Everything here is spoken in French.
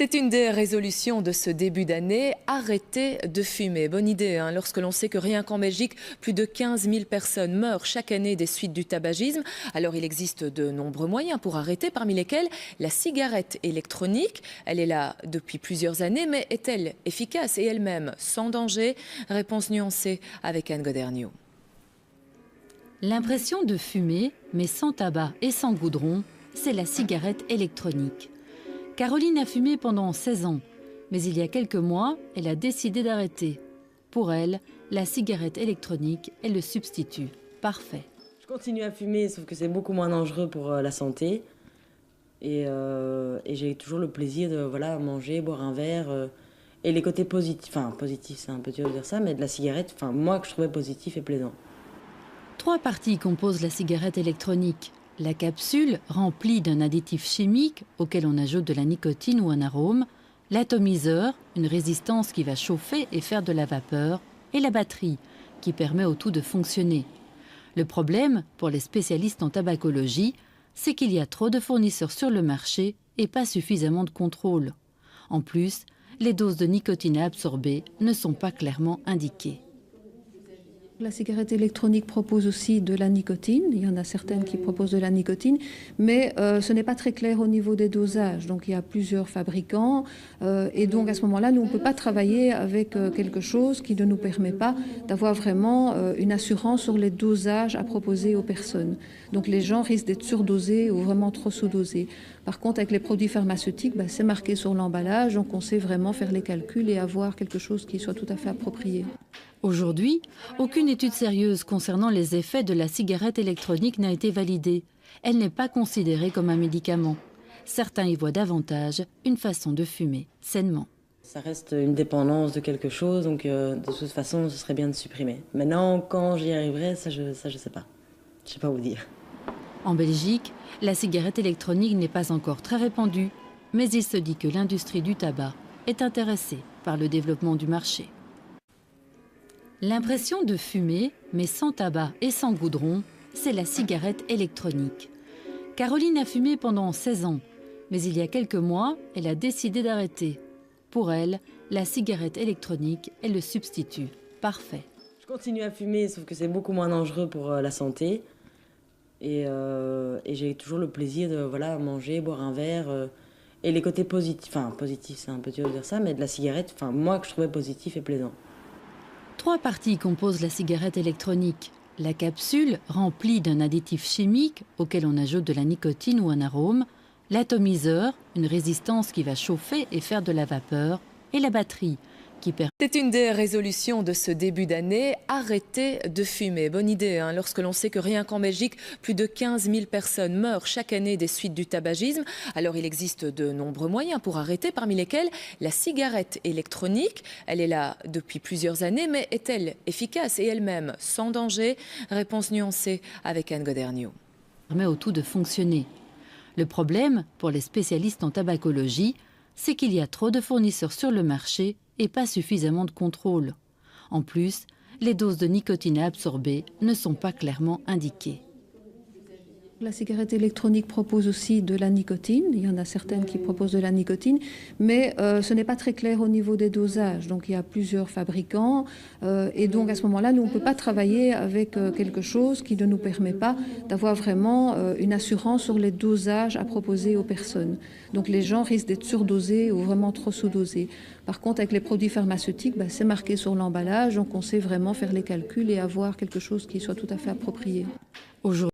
C'est une des résolutions de ce début d'année, arrêter de fumer. Bonne idée, hein, lorsque l'on sait que rien qu'en Belgique, plus de 15 000 personnes meurent chaque année des suites du tabagisme. Alors il existe de nombreux moyens pour arrêter, parmi lesquels la cigarette électronique. Elle est là depuis plusieurs années, mais est-elle efficace et elle-même sans danger? Réponse nuancée avec Anne Goderniot. L'impression de fumer, mais sans tabac et sans goudron, c'est la cigarette électronique. Caroline a fumé pendant 16 ans, mais il y a quelques mois, elle a décidé d'arrêter. Pour elle, la cigarette électronique est le substitut parfait. Je continue à fumer, sauf que c'est beaucoup moins dangereux pour la santé. Et j'ai toujours le plaisir de manger, boire un verre. Et les côtés positifs, c'est un peu dur de dire ça, mais de la cigarette, moi que je trouvais positif et plaisant. 3 parties composent la cigarette électronique. La capsule, remplie d'un additif chimique auquel on ajoute de la nicotine ou un arôme, l'atomiseur, une résistance qui va chauffer et faire de la vapeur, et la batterie, qui permet au tout de fonctionner. Le problème, pour les spécialistes en tabacologie, c'est qu'il y a trop de fournisseurs sur le marché et pas suffisamment de contrôle. En plus, les doses de nicotine à absorber ne sont pas clairement indiquées. La cigarette électronique propose aussi de la nicotine. Il y en a certaines qui proposent de la nicotine, mais ce n'est pas très clair au niveau des dosages. Donc il y a plusieurs fabricants et donc à ce moment-là, nous on ne peut pas travailler avec quelque chose qui ne nous permet pas d'avoir vraiment une assurance sur les dosages à proposer aux personnes. Donc les gens risquent d'être surdosés ou vraiment trop sous-dosés. Par contre, avec les produits pharmaceutiques, c'est marqué sur l'emballage, donc on sait vraiment faire les calculs et avoir quelque chose qui soit tout à fait approprié. Aujourd'hui, aucune étude sérieuse concernant les effets de la cigarette électronique n'a été validée. Elle n'est pas considérée comme un médicament. Certains y voient davantage une façon de fumer sainement. Ça reste une dépendance de quelque chose, donc de toute façon, ce serait bien de supprimer. Maintenant, quand j'y arriverai, ça je sais pas. Je sais pas vous dire. En Belgique, la cigarette électronique n'est pas encore très répandue, mais il se dit que l'industrie du tabac est intéressée par le développement du marché. L'impression de fumer, mais sans tabac et sans goudron, c'est la cigarette électronique. Caroline a fumé pendant 16 ans, mais il y a quelques mois, elle a décidé d'arrêter. Pour elle, la cigarette électronique est le substitut parfait. Je continue à fumer, sauf que c'est beaucoup moins dangereux pour la santé. Et j'ai toujours le plaisir de manger, boire un verre. Et les côtés positifs, c'est un peu dur de dire ça, mais de la cigarette, moi que je trouvais positif et plaisant. 3 parties composent la cigarette électronique. La capsule, remplie d'un additif chimique auquel on ajoute de la nicotine ou un arôme, l'atomiseur, une résistance qui va chauffer et faire de la vapeur, et la batterie, qui permet... C'est une des résolutions de ce début d'année, arrêter de fumer. Bonne idée, hein, lorsque l'on sait que rien qu'en Belgique, plus de 15 000 personnes meurent chaque année des suites du tabagisme. Alors il existe de nombreux moyens pour arrêter, parmi lesquels la cigarette électronique. Elle est là depuis plusieurs années, mais est-elle efficace et elle-même sans danger? Réponse nuancée avec Anne Goderniot. Permet au tout de fonctionner. Le problème, pour les spécialistes en tabacologie, c'est qu'il y a trop de fournisseurs sur le marché et pas suffisamment de contrôle. En plus, les doses de nicotine à absorber ne sont pas clairement indiquées. La cigarette électronique propose aussi de la nicotine. Il y en a certaines qui proposent de la nicotine, mais ce n'est pas très clair au niveau des dosages. Donc il y a plusieurs fabricants et donc à ce moment-là, nous on ne peut pas travailler avec quelque chose qui ne nous permet pas d'avoir vraiment une assurance sur les dosages à proposer aux personnes. Donc les gens risquent d'être surdosés ou vraiment trop sous-dosés. Par contre, avec les produits pharmaceutiques, c'est marqué sur l'emballage, donc on sait vraiment faire les calculs et avoir quelque chose qui soit tout à fait approprié. Aujourd'hui,